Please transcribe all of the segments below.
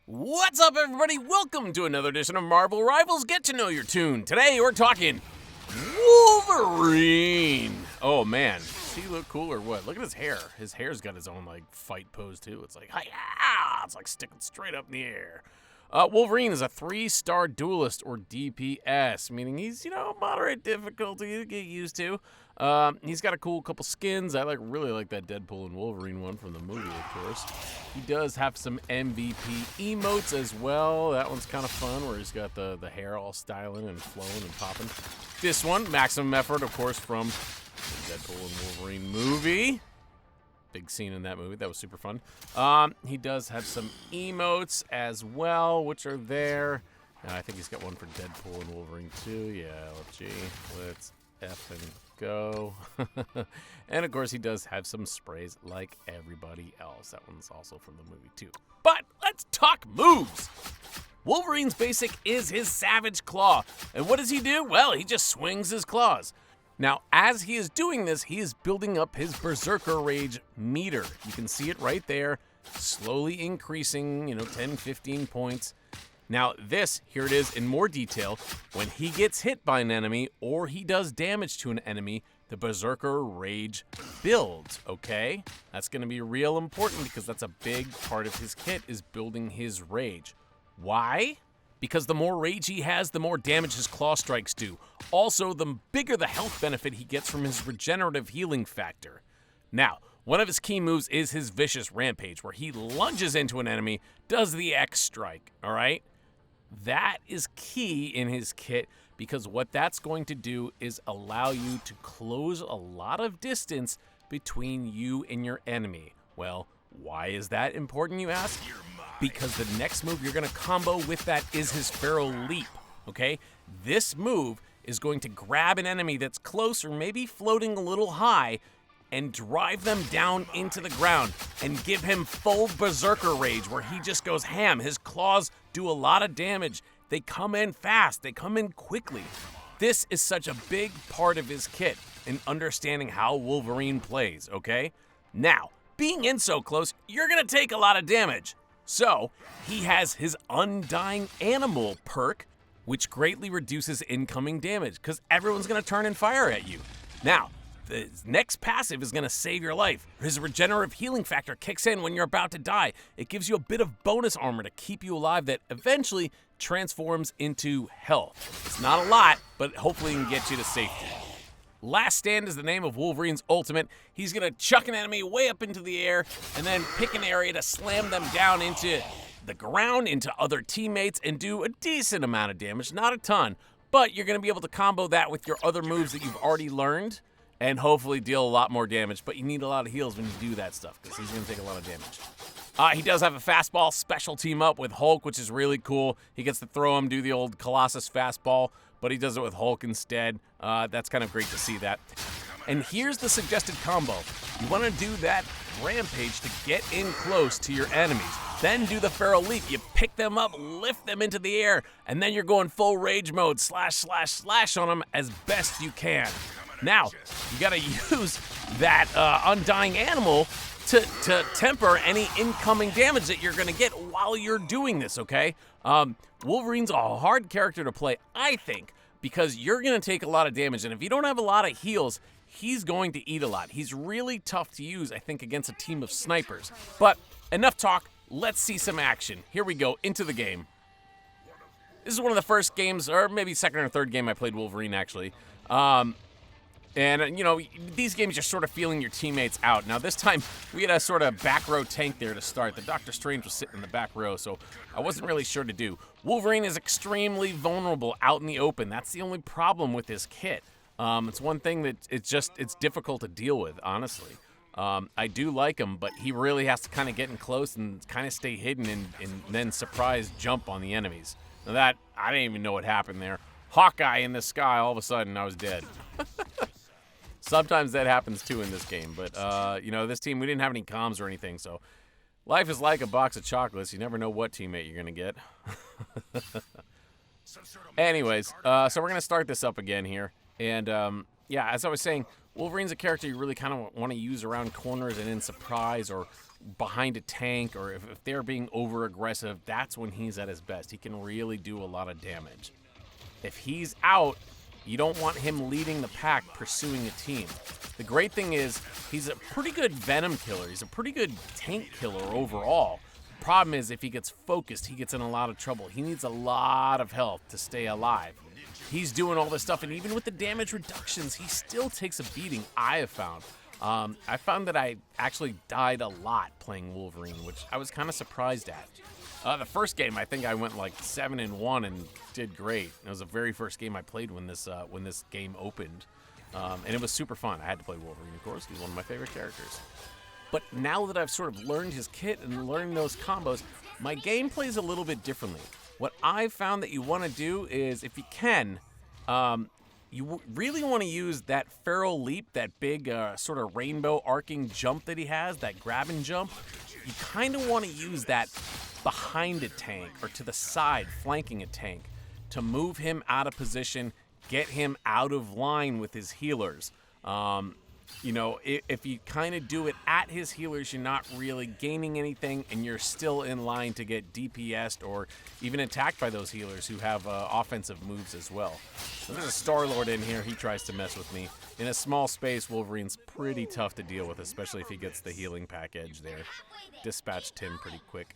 What's up, everybody? Welcome to another edition of Marvel Rivals Get to Know Your Toon. Today, we're talking Wolverine. Oh, man. Does he look cool or what? Look at his hair. His hair's got his own, fight pose, too. It's like, hi-ya! It's like sticking straight up in the air. Wolverine is a 3-star duelist, or DPS, meaning he's, moderate difficulty to get used to. He's got a cool couple skins. I really like that Deadpool and Wolverine one from the movie, of course. He does have some MVP emotes as well. That one's kind of fun, where he's got the hair all styling and flowing and popping. This one, maximum effort, of course, from the Deadpool and Wolverine movie. Big scene in that movie. That was super fun. He does have some emotes as well, which are there. I think he's got one for Deadpool and Wolverine too. Yeah, let's effing go. And of course, he does have some sprays like everybody else. That one's also from the movie too. But let's talk moves. Wolverine's basic is his Savage Claw. And what does he do? Well, he just swings his claws. Now, as he is doing this, he is building up his Berserker Rage meter. You can see it right there, slowly increasing, 10, 15 points. Now, here it is in more detail. When he gets hit by an enemy or he does damage to an enemy, the Berserker Rage builds, okay? That's going to be real important because that's a big part of his kit is building his rage. Why? Because the more rage he has, the more damage his claw strikes do. Also, the bigger the health benefit he gets from his regenerative healing factor. Now, one of his key moves is his Vicious Rampage, where he lunges into an enemy, does the X strike, all right? That is key in his kit because what that's going to do is allow you to close a lot of distance between you and your enemy. Well, why is that important, you ask? Because the next move you're going to combo with that is his Feral Leap, okay? This move is going to grab an enemy that's close or maybe floating a little high and drive them down into the ground and give him full Berserker Rage where he just goes ham. His claws do a lot of damage. They come in fast. They come in quickly. This is such a big part of his kit in understanding how Wolverine plays, okay? Now, being in so close, you're going to take a lot of damage. So, he has his Undying Animal perk, which greatly reduces incoming damage, because everyone's going to turn and fire at you. Now, the next passive is going to save your life. His regenerative healing factor kicks in when you're about to die. It gives you a bit of bonus armor to keep you alive that eventually transforms into health. It's not a lot, but hopefully it can get you to safety. Last Stand is the name of Wolverine's ultimate. He's going to chuck an enemy way up into the air and then pick an area to slam them down into the ground, into other teammates, and do a decent amount of damage. Not a ton, but you're going to be able to combo that with your other moves that you've already learned and hopefully deal a lot more damage. But you need a lot of heals when you do that stuff because he's going to take a lot of damage. He does have a fastball special team up with Hulk, which is really cool. He gets to throw him, do the old Colossus fastball, but he does it with Hulk instead. That's kind of great to see that. And here's the suggested combo. You want to do that Rampage to get in close to your enemies. Then do the Feral Leap. You pick them up, lift them into the air, and then you're going full rage mode, slash, slash, slash on them as best you can. Now, you got to use that Undying Animal to temper any incoming damage that you're going to get while you're doing this, okay? Wolverine's a hard character to play, I think, because you're going to take a lot of damage, and if you don't have a lot of heals, he's going to eat a lot. He's really tough to use, I think, against a team of snipers. But enough talk, let's see some action. Here we go, into the game. This is one of the first games, or maybe second or third game I played Wolverine, actually. And, these games you're sort of feeling your teammates out. Now, this time, we had a sort of back row tank there to start. The Doctor Strange was sitting in the back row, so I wasn't really sure to do. Wolverine is extremely vulnerable out in the open. That's the only problem with his kit. It's one thing that it's difficult to deal with, honestly. I do like him, but he really has to kind of get in close and kind of stay hidden and then surprise jump on the enemies. Now that, I didn't even know what happened there. Hawkeye in the sky, all of a sudden, I was dead. Sometimes that happens too in this game, but this team, we didn't have any comms or anything, so life is like a box of chocolates. You never know what teammate you're gonna get. Anyways, so we're gonna start this up again here, and as I was saying, Wolverine's a character you really kind of want to use around corners and in surprise or behind a tank or if they're being over aggressive, that's when he's at his best. He can really do a lot of damage. If he's out, you don't want him leading the pack pursuing a team. The great thing is he's a pretty good venom killer. He's a pretty good tank killer overall. The problem is if he gets focused, he gets in a lot of trouble. He needs a lot of health to stay alive. He's doing all this stuff, and even with the damage reductions, he still takes a beating, I have found. I found that I actually died a lot playing Wolverine, which I was kind of surprised at. The first game, I think I went like 7-1 and did great. It was the very first game I played when this game opened, and it was super fun. I had to play Wolverine, of course. He's one of my favorite characters. But now that I've sort of learned his kit and learned those combos, my game plays a little bit differently. What I've found that you want to do is, if you can, you really want to use that feral leap, that big sort of rainbow arcing jump that he has, that grab and jump. You kind of want to use that behind a tank or to the side, flanking a tank, to move him out of position, get him out of line with his healers. You know, if you kind of do it at his healers, you're not really gaining anything, and you're still in line to get DPS'd or even attacked by those healers who have offensive moves as well. So there's a Star-Lord in here. He tries to mess with me. In a small space, Wolverine's pretty tough to deal with, especially if he gets the healing package there. Dispatched him pretty quick.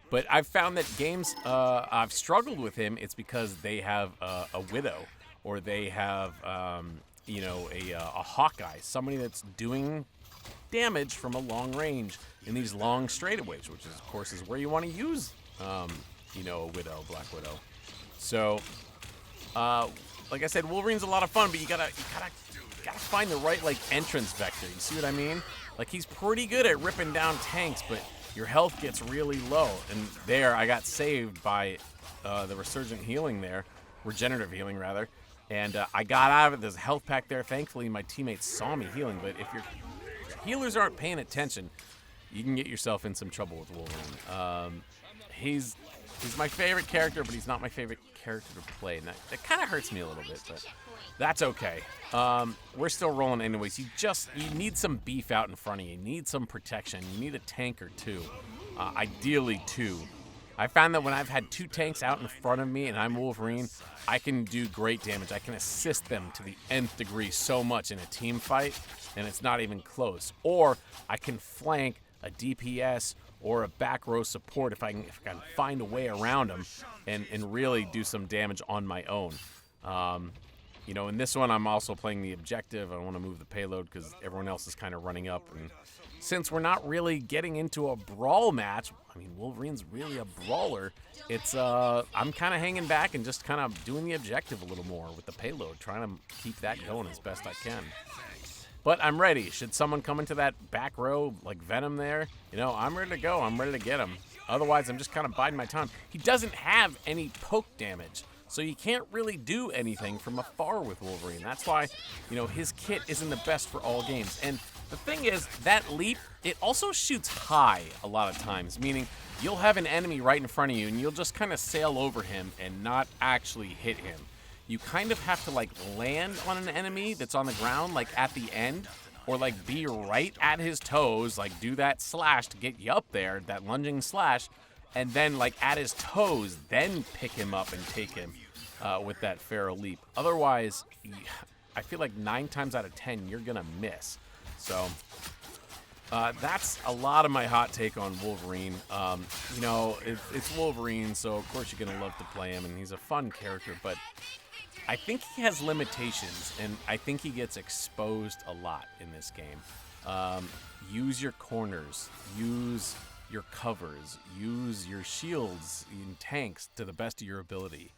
But I've found that games I've struggled with him, it's because they have a Widow, or they have... you know, a Hawkeye, somebody that's doing damage from a long range in these long straightaways, which is, of course, is where you want to use, you know, a Widow, Black Widow. So, like I said, Wolverine's a lot of fun, but you gotta find the right like entrance vector. You see what I mean? Like he's pretty good at ripping down tanks, but your health gets really low. And there, I got saved by the resurgent healing there, regenerative healing rather. And I got out of it. There's a health pack there. Thankfully, my teammates saw me healing. But if your healers aren't paying attention, you can get yourself in some trouble with Wolverine. He's my favorite character, but he's not my favorite character to play. And that kind of hurts me a little bit, but that's okay. We're still rolling anyways. You need some beef out in front of you. You need some protection. You need a tank or two. Ideally, two. I found that when I've had two tanks out in front of me and I'm Wolverine, I can do great damage. I can assist them to the nth degree so much in a team fight, and it's not even close. Or I can flank a DPS or a back row support if I can find a way around them and really do some damage on my own. You know, in this one, I'm also playing the objective. I want to move the payload because everyone else is kind of running up. And since we're not really getting into a brawl match, I mean, Wolverine's really a brawler. It's I'm kind of hanging back and just kind of doing the objective a little more with the payload, trying to keep that going as best I can. But I'm ready. Should someone come into that back row, like Venom there, you know, I'm ready to go. I'm ready to get him. Otherwise, I'm just kind of biding my time. He doesn't have any poke damage, so you can't really do anything from afar with Wolverine. That's why, you know, his kit isn't the best for all games. And the thing is, that leap, it also shoots high a lot of times, meaning you'll have an enemy right in front of you, and you'll just kind of sail over him and not actually hit him. You kind of have to, like, land on an enemy that's on the ground, like, at the end, or, like, be right at his toes, like, do that slash to get you up there, that lunging slash, and then, like, at his toes, then pick him up and take him with that feral leap. Otherwise, I feel like 9 times out of 10, you're gonna miss. So, that's a lot of my hot take on Wolverine. You know, it's Wolverine, so of course you're gonna love to play him, and he's a fun character, but I think he has limitations, and I think he gets exposed a lot in this game. Use your corners, use your covers, use your shields and tanks to the best of your ability.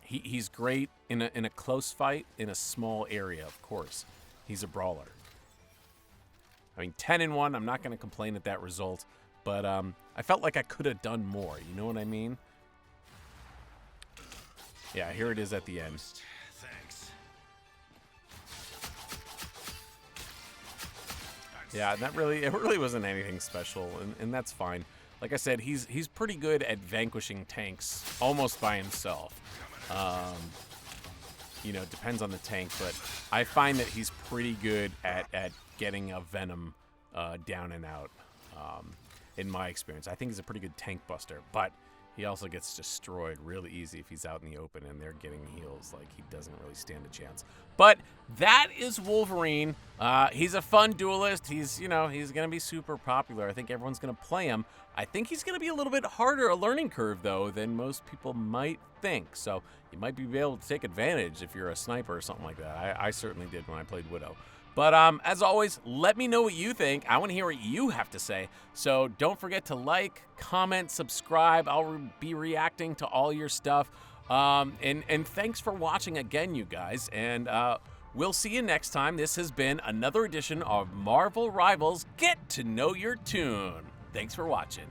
He's great in a close fight in a small area, of course. He's a brawler. I mean, 10-1, I'm not going to complain at that result, but I felt like I could have done more. You know what I mean? Yeah, here it is at the end. Thanks. Yeah, it really wasn't anything special, and that's fine. Like I said, he's pretty good at vanquishing tanks almost by himself. You know, it depends on the tank, but I find that he's pretty good at getting a Venom down and out, in my experience. I think he's a pretty good tank buster, but he also gets destroyed really easy if he's out in the open and they're getting heals. Like, he doesn't really stand a chance. But that is Wolverine. He's a fun duelist. He's, you know, he's going to be super popular. I think everyone's going to play him. I think he's going to be a little bit harder a learning curve, though, than most people might think. So you might be able to take advantage if you're a sniper or something like that. I certainly did when I played Widow. But as always, let me know what you think. I want to hear what you have to say. So don't forget to like, comment, subscribe. I'll be reacting to all your stuff. And thanks for watching again, you guys. And we'll see you next time. This has been another edition of Marvel Rivals Get to Know Your Toon. Thanks for watching.